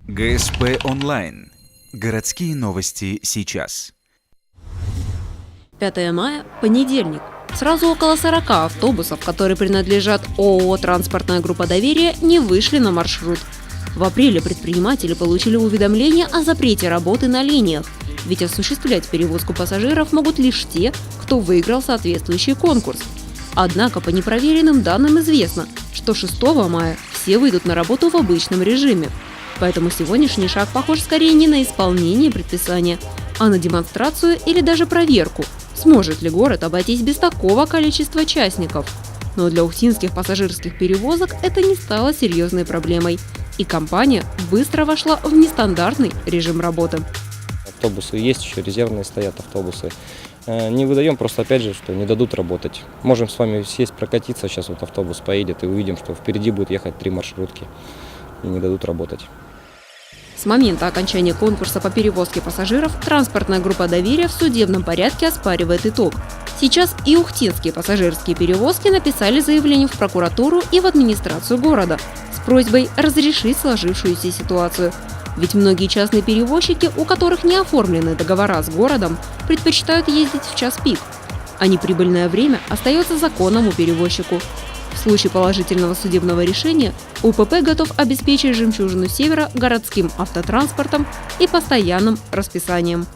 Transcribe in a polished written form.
ГСП онлайн. Городские новости сейчас. 5 мая – понедельник. Сразу около 40 автобусов, которые принадлежат ООО «Транспортная группа доверия», не вышли на маршрут. В апреле предприниматели получили уведомление о запрете работы на линиях, ведь осуществлять перевозку пассажиров могут лишь те, кто выиграл соответствующий конкурс. Однако по непроверенным данным известно, что 6 мая все выйдут на работу в обычном режиме. Поэтому сегодняшний шаг похож скорее не на исполнение предписания, а на демонстрацию или даже проверку, сможет ли город обойтись без такого количества частников. Но для ухтинских пассажирских перевозок это не стало серьезной проблемой, и компания быстро вошла в нестандартный режим работы. Автобусы есть, еще резервные стоят автобусы. Не выдаем, просто опять же, что не дадут работать. Можем с вами сесть, прокатиться, сейчас вот автобус поедет и увидим, что впереди будет ехать 3 маршрутки и не дадут работать. С момента окончания конкурса по перевозке пассажиров транспортная группа доверия в судебном порядке оспаривает итог. Сейчас и ухтинские пассажирские перевозки написали заявление в прокуратуру и в администрацию города с просьбой разрешить сложившуюся ситуацию. Ведь многие частные перевозчики, у которых не оформлены договора с городом, предпочитают ездить в час пик, а неприбыльное время остается законному перевозчику. В случае положительного судебного решения УПП готов обеспечить «Жемчужину Севера» городским автотранспортом и постоянным расписанием.